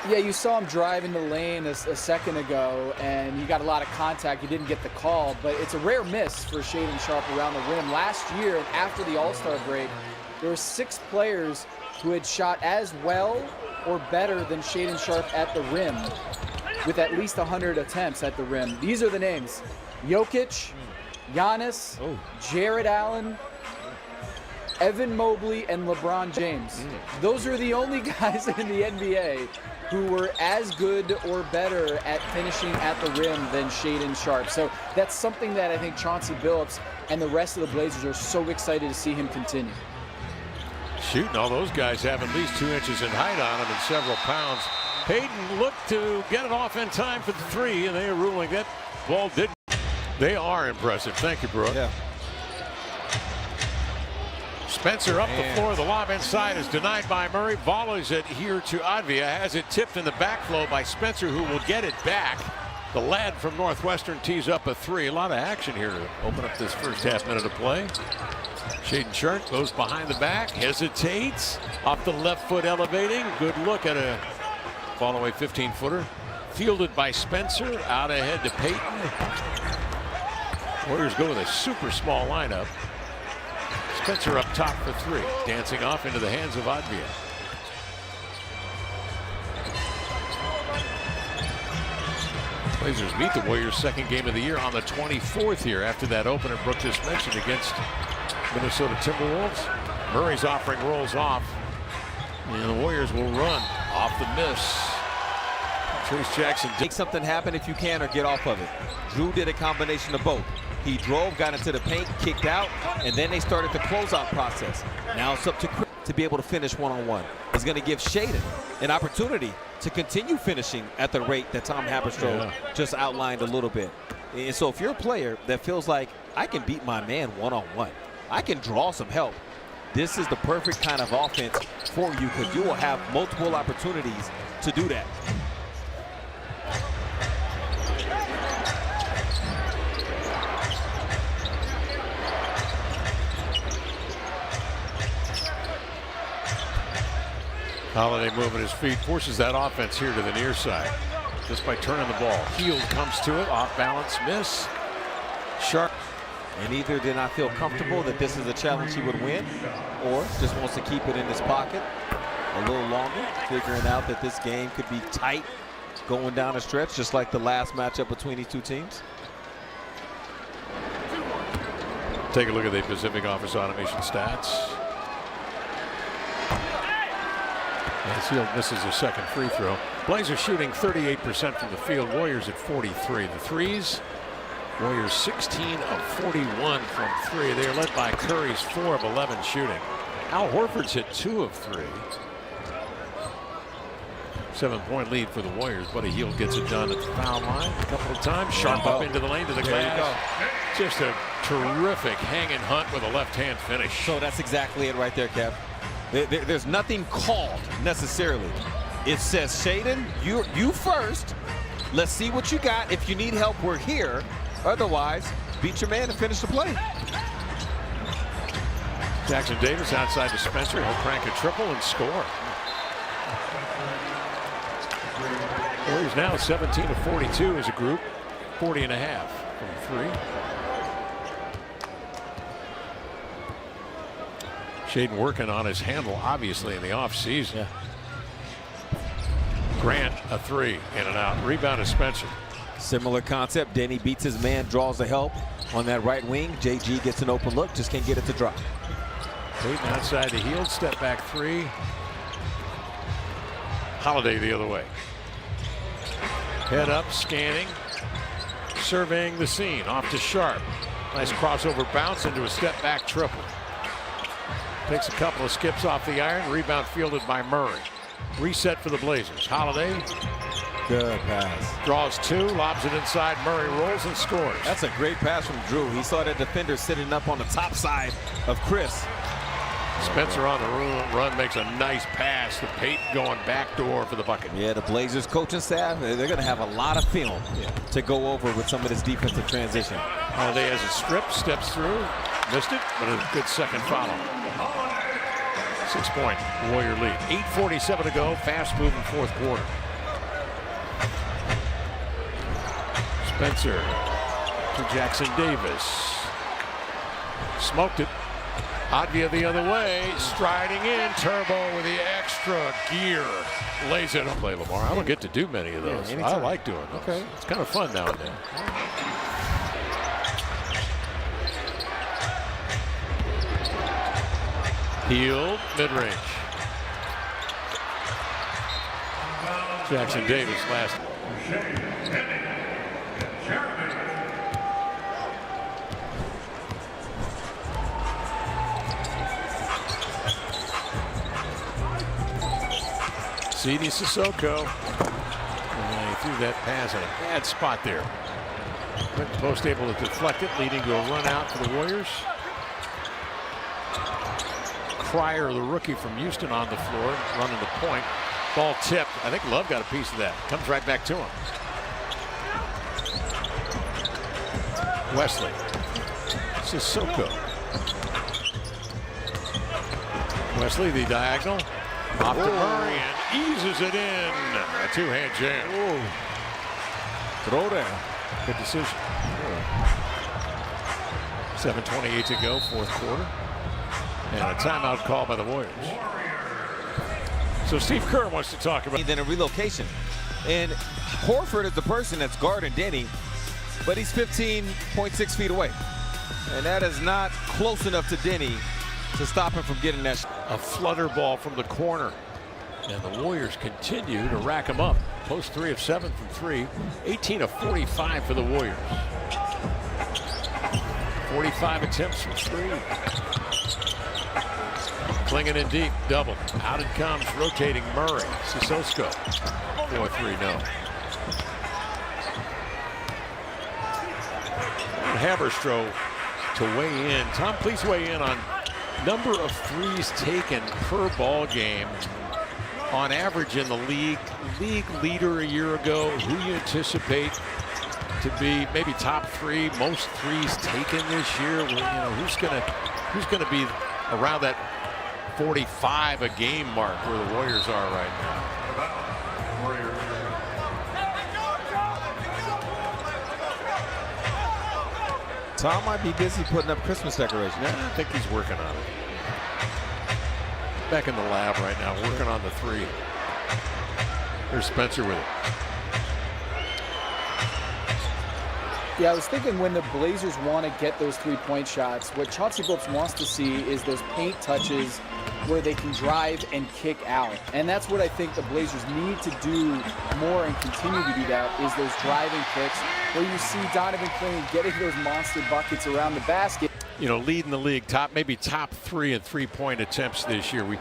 Yeah, you saw him drive in the lane a second ago, and he got a lot of contact. He didn't get the call, but it's a rare miss for Shaedon Sharpe around the rim. Last year, after the All-Star break, there were 6 players who had shot as well or better than Shaedon Sharpe at the rim, with at least 100 attempts at the rim. These are the names: Jokic, Giannis, Jared Allen, Evan Mobley, and LeBron James. Those are the only guys in the NBA who were as good or better at finishing at the rim than Shaedon Sharpe. So that's something that I think Chauncey Billups and the rest of the Blazers are so excited to see him continue. Shooting, all those guys have at least 2 inches in height on them and several pounds. Payton looked to get it off in time for the 3, and they are ruling that ball didn't. They are impressive. Thank you, Brooke. Yeah. Spencer up the floor. The lob inside is denied by Murray. Volleys it here to Advia. Has it tipped in the backflow by Spencer, who will get it back. The lad from Northwestern tees up a 3. A lot of action here to open up this first half minute of play. Shaedon Sharpe goes behind the back, hesitates, off the left foot elevating. Good look at a fall away 15-footer. Fielded by Spencer, out ahead to Payton. Warriors go with a super small lineup. Spencer up top for 3, dancing off into the hands of Advia. Blazers meet the Warriors' 2nd game of the year on the 24th here after that opener Brooke just mentioned against Minnesota Timberwolves. Murray's offering rolls off, and the Warriors will run off the miss. Trace Jackson. Make something happen if you can, or get off of it. Drew did a combination of both. He drove, got into the paint, kicked out, and then they started the closeout process. Now it's up to Chris to be able to finish one-on-one. It's going to give Shaedon an opportunity to continue finishing at the rate that Tom Haberstroh just outlined a little bit. And so if you're a player that feels like, I can beat my man one-on-one, I can draw some help, this is the perfect kind of offense for you, because you will have multiple opportunities to do that. Holiday moving his feet, forces that offense here to the near side just by turning the ball. Hield comes to it, off balance, miss. Sharp. And either did not feel comfortable that this is a challenge he would win, or just wants to keep it in his pocket a little longer, figuring out that this game could be tight going down a stretch, just like the last matchup between these 2 teams. Take a look at the Pacific Office Automation stats. As Hield misses a 2nd free throw. Blazers shooting 38% from the field. Warriors at 43. The threes. Warriors 16 of 41 from 3. They are led by Curry's 4 of 11 shooting. Al Horford's hit 2 of 3. 7-point lead for the Warriors. Buddy Hield gets it done at the foul line a couple of times. Sharp up into the lane to the glass. Just a terrific hanging hunt with a left-hand finish. So that's exactly it right there, Kev. There's nothing called necessarily. It says, Shaedon, you first. Let's see what you got. If you need help, we're here. Otherwise, beat your man and finish the play. Jackson Davis outside to Spencer. He'll crank a triple and score. Warriors now 17 of 42 as a group. 40.5 from 3. Shaedon working on his handle, obviously, in the offseason. Yeah. Grant, a 3, in and out. Rebound to Spencer. Similar concept. Denny beats his man, draws the help on that right wing. JG gets an open look, just can't get it to drop. Payton outside the Hield, step back 3. Holiday the other way. Head up, scanning, surveying the scene. Off to Sharp. Nice crossover bounce into a step back triple. Takes a couple of skips off the iron. Rebound fielded by Murray. Reset for the Blazers. Holiday. Good pass. Draws two, lobs it inside. Murray rolls and scores. That's a great pass from Drew. He saw that defender sitting up on the top side of Chris. Spencer on the run makes a nice pass to Peyton going backdoor for the bucket. Yeah, the Blazers coaching staff, they're going to have a lot of film to go over with some of this defensive transition. Holiday has a strip, steps through, missed it, but a good second follow. 6-point Warrior lead. 8:47 to go, fast moving fourth quarter. Spencer to Jackson Davis. Smoked it. Advia the other way, striding in, Turbo with the extra gear. Lays it. Play Lamar. I don't get to do many of those. I like doing those. Okay. It's kind of fun now and then. Heel, mid-range. Jackson Davis last. CD Sissoko. And he threw that pass in a bad spot there. Clinton Post able to deflect it, leading to a run out for the Warriors. Cryer, the rookie from Houston, on the floor, running the point. Ball tipped. I think Love got a piece of that. Comes right back to him. Wesley. Sissoko. Wesley, the diagonal. Off to Murray and eases it in. A two-hand jam. Whoa. Throw down. Good decision. 7:28 to go, fourth quarter. And a timeout call by the Warriors. So Steve Kerr wants to talk about. Then a relocation. And Horford is the person that's guarding Denny, but he's 15.6 feet away. And that is not close enough to Denny to stop him from getting that. A flutter ball from the corner. And the Warriors continue to rack him up. Post 3 of 7 from 3. 18 of 45 for the Warriors. 45 attempts from 3. Clinging in deep, double. Out it comes, rotating Murray. Sissoko. 4-3, no. Haberstroh to weigh in. Tom, please weigh in on number of threes taken per ball game on average in the league. League leader a year ago. Who you anticipate to be maybe top 3 most threes taken this year? You know, who's gonna be around that 45 a game mark where the Warriors are right now? Tom might be busy putting up Christmas decorations. I think he's working on it. Back in the lab right now, working on the 3. Here's Spencer with it. Yeah, I was thinking when the Blazers want to get those 3-point shots, what Chauncey Billups wants to see is those paint touches where they can drive and kick out. And that's what I think the Blazers need to do more and continue to do that, is those driving kicks where you see Donovan Clean getting those monster buckets around the basket. You know, leading the league, maybe top 3 in 3-point attempts this year. The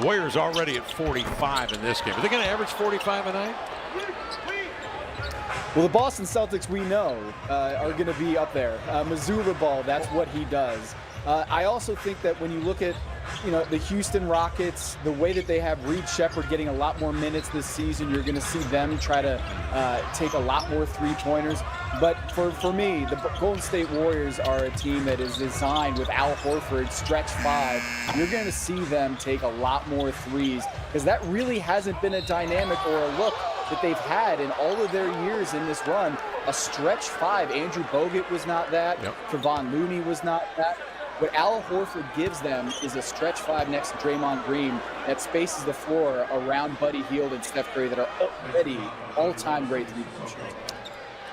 Warriors already at 45 in this game. Are they going to average 45 a night? Well, the Boston Celtics, we know, are going to be up there. Mazzulla Ball, that's what he does. I also think that when you look at, you know, the Houston Rockets, the way that they have Reed Shepherd getting a lot more minutes this season, you're going to see them try to take a lot more 3-pointers. But for me, the Golden State Warriors are a team that is designed with Al Horford, stretch 5. You're going to see them take a lot more threes, because that really hasn't been a dynamic or a look that they've had in all of their years in this run. A stretch 5. Andrew Bogut was not that. Yep. Kevon Looney was not that. What Al Horford gives them is a stretch 5 next to Draymond Green that spaces the floor around Buddy Hield and Steph Curry that are already all-time great 3-point shooters.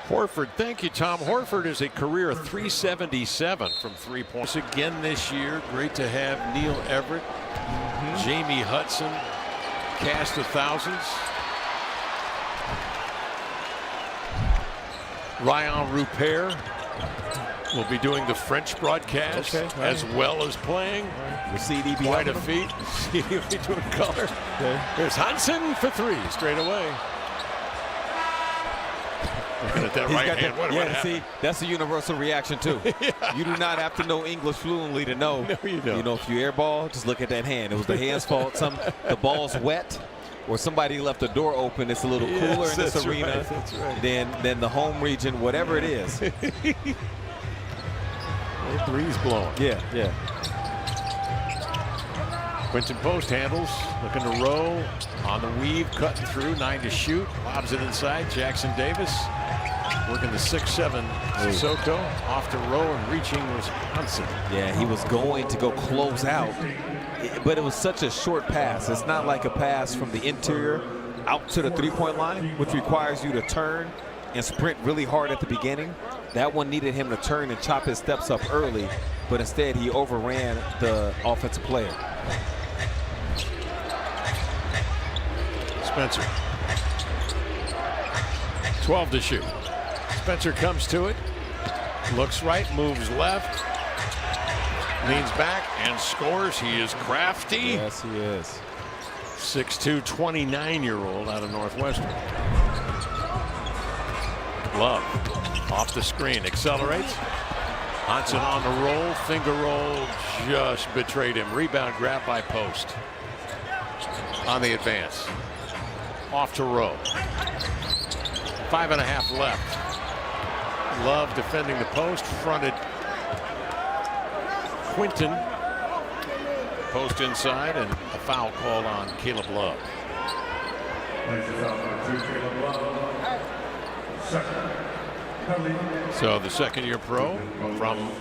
Horford, thank you, Tom. Horford is a career 377 from 3 points again this year. Great to have Neil Everett, Jamie Hudson, broadcast of thousands. Ryan Rupert will be doing the French broadcast as well as playing. Will CD be Quite a helping feat. CD will be doing color. Here's Hansen for three straight away. Looking at that right hand. What see, that's a universal reaction too. You do not have to know English fluently to know. No, you don't. You know, if you airball, just look at that hand. It was the hand's fault. The ball's wet, or somebody left the door open. It's a little cooler in this arena than the home region, whatever it is. Little breeze blowing. Yeah. Quinton Post handles, looking to row on the weave, cutting through, 9 to shoot, lobs it inside. Jackson Davis working the 6'7" Sissoko off to row and reaching was Hansen. Yeah, he was going to go close out, but it was such a short pass. It's not like a pass from the interior out to the three-point line, which requires you to turn and sprint really hard at the beginning. That one needed him to turn and chop his steps up early, but instead he overran the offensive player. Spencer. 12 to shoot. Spencer comes to it, looks right, moves left, leans back and scores. He is crafty. Yes, he is. 6'2", 29-year-old out of Northwestern. Love off the screen, accelerates. Hansen on the roll, finger roll, just betrayed him. Rebound grab by Post. On the advance. Off to Rowe. 5.5 left. Love defending the post, fronted Quinton. Post inside, and a foul called on Caleb Love. So the second-year pro,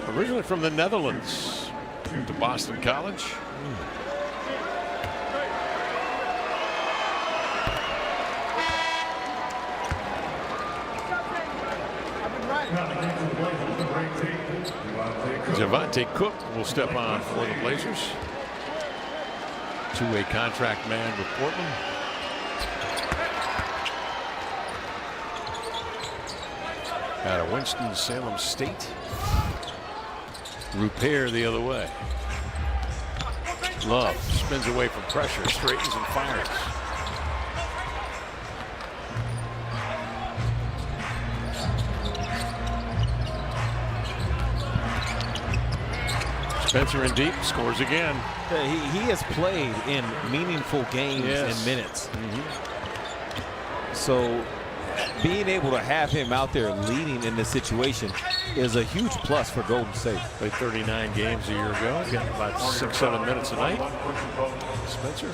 originally from the Netherlands to Boston College. Javante Cook will step on for the Blazers. Two-way contract man with Portland. Out of Winston-Salem State. Rupert the other way. Love spins away from pressure, straightens and fires. Spencer in deep, scores again. He has played in meaningful games and minutes. So being able to have him out there leading in this situation is a huge plus for Golden State. Played 39 games a year ago. He's got about 6-7 minutes a night. Spencer.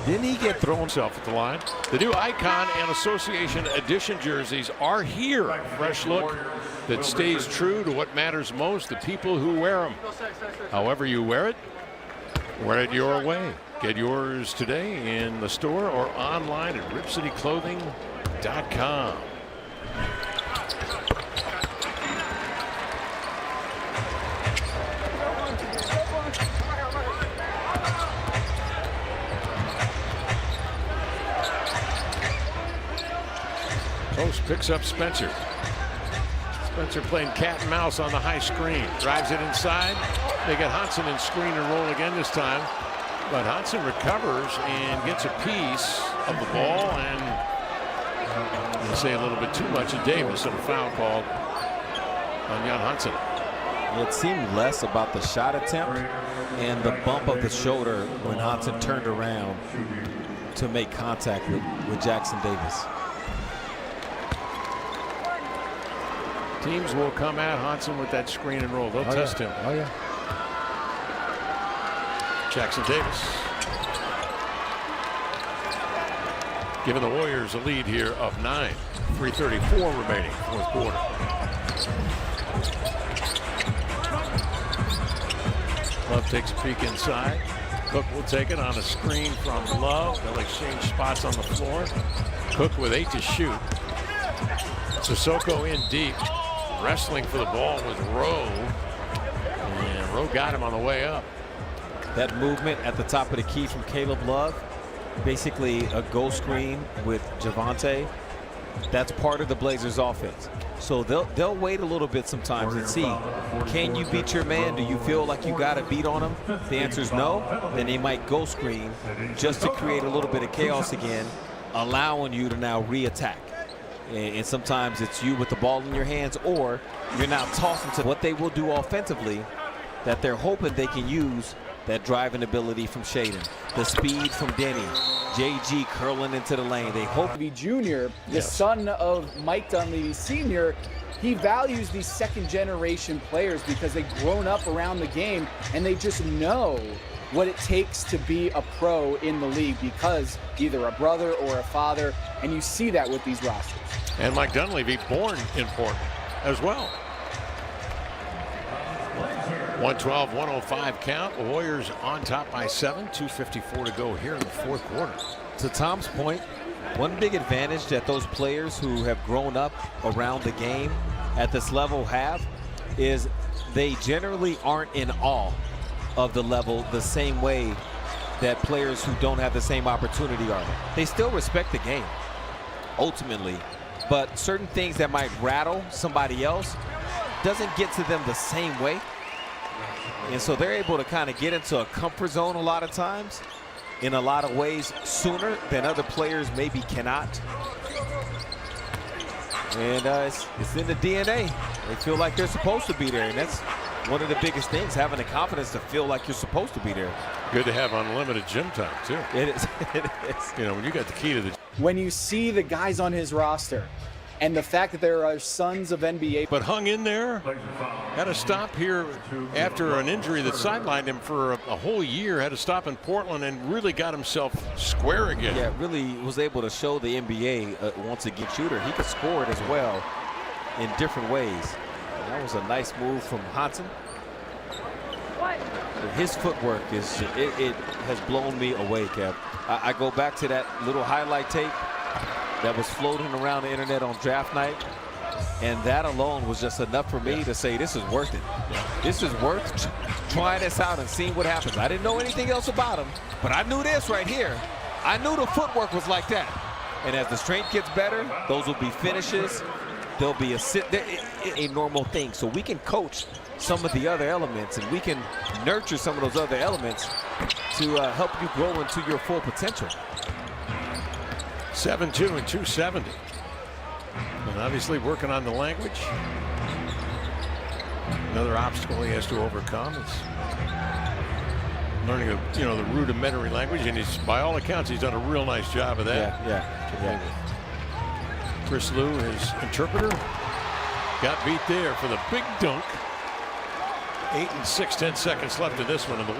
Didn't he get thrown himself at the line? The new Icon and Association Edition jerseys are here. Fresh look that stays true to what matters most, the people who wear them. However you wear it your way. Get yours today in the store or online at ripcityclothing.com. Post picks up Spencer. Spencer playing cat and mouse on the high screen. Drives it inside. They get Hansen in screen and roll again this time. But Hansen recovers and gets a piece of the ball, and they say a little bit too much of Davis, and a foul called on Jan Hansen. It seemed less about the shot attempt and the bump of the shoulder when Hansen turned around to make contact with Jackson Davis. Teams will come at Hansen with that screen and roll. They'll test him. Oh, yeah. Jackson Davis. Giving the Warriors a lead here of 9. 3:34 remaining, fourth quarter. Love takes a peek inside. Cook will take it on a screen from Love. They'll exchange spots on the floor. Cook with 8 to shoot. Sissoko in deep. Wrestling for the ball with Rowe. And Rowe got him on the way up. That movement at the top of the key from Caleb Love, basically a go screen with Javonte. That's part of the Blazers offense. So they'll wait a little bit sometimes and see, can you beat your man? Do you feel like you got a beat on him? If the answer is no, then they might go screen just to create a little bit of chaos again, allowing you to now re-attack. And sometimes it's you with the ball in your hands, or you're now tossing to what they will do offensively that they're hoping they can use that driving ability from Shaden, the speed from Denny, JG curling into the lane. They hope. Jr., the son of Mike Dunleavy Sr., he values these second-generation players because they've grown up around the game and they just know what it takes to be a pro in the league because either a brother or a father, and you see that with these rosters. And Mike Dunleavy, born in Portland as well. 112-105 count. Warriors on top by 7. 2:54 to go here in the fourth quarter. To Tom's point, one big advantage that those players who have grown up around the game at this level have is they generally aren't in awe of the level the same way that players who don't have the same opportunity are. They still respect the game, ultimately, but certain things that might rattle somebody else doesn't get to them the same way. And so they're able to kind of get into a comfort zone a lot of times, in a lot of ways sooner than other players maybe cannot. And it's in the DNA. They feel like they're supposed to be there, and that's one of the biggest things, having the confidence to feel like you're supposed to be there. Good to have unlimited gym time, too. It is. It is. You know, when you got the key to the... When you see the guys on his roster and the fact that there are sons of NBA. But hung in there, had to stop here after an injury that sidelined him for a whole year, had to stop in Portland and really got himself square again. Yeah, really was able to show the NBA once again shooter. He could score it as well in different ways. And that was a nice move from Hansen. His footwork is, it has blown me away, Kev. I go back to that little highlight tape that was floating around the internet on draft night, and that alone was just enough for me to say this is worth it. This is worth trying this out and seeing what happens. I didn't know anything else about him, but I knew this right here. I knew the footwork was like that. And as the strength gets better, those will be finishes. There'll be a normal thing. So we can coach some of the other elements, and we can nurture some of those other elements to help you grow into your full potential. 7'2" and 270. And obviously working on the language. Another obstacle he has to overcome is learning, the rudimentary language, and he's, by all accounts, he's done a real nice job of that. Yeah. Chris Lou, his interpreter, got beat there for the big dunk. 8 and 6/10 seconds left in this one, and the